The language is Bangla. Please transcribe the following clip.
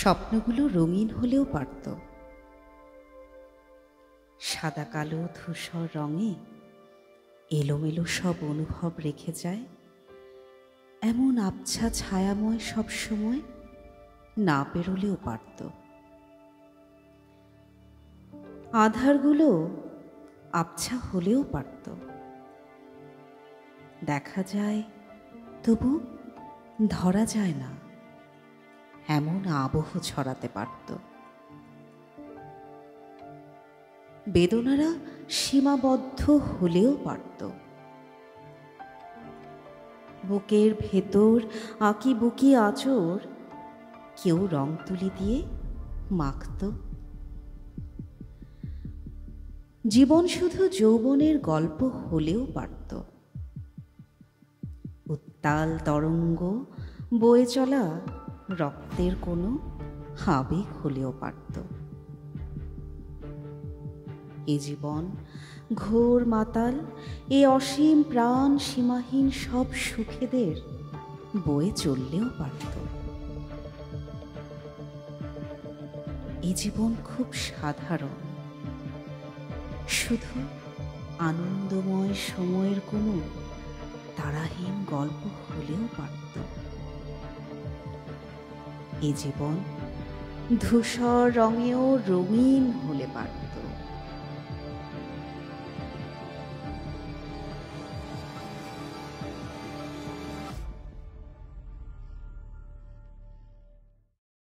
স্বপ্নগুলো রঙিন হলেও পারত। সাদা কালো ধূসর রঙে এলোমেলো সব অনুভব রেখে যায়, এমন আবছা ছায়াময় সব সময় না পেরোলেও পারত। আধারগুলো আবছা হলেও পারত, দেখা যায় তবু ধরা যায় না, এমন আবহ ছড়াতে পারত। বেদনারা সীমাবদ্ধ হলেও পারত, বুকের ভেতর আঁকিবুকি আঁচড় কেউ রং তুলি দিয়ে মাখত। জীবন শুধু যৌবনের গল্প হলেও পারত, উত্তাল তরঙ্গ বয়ে চলা রক্তের কোনো আবেগ হলেও পারত। এ জীবন ঘোর মাতাল, এ অসীম প্রাণ সীমাহীন সব সুখেদের বয়ে চললেও পারত। এ জীবন খুব সাধারণ, শুধু আনন্দময় সময়ের কোনো তারাহীন গল্প হলেও পারত। এ জীবন ধূসর রঙেও রঙিন হলে পারত।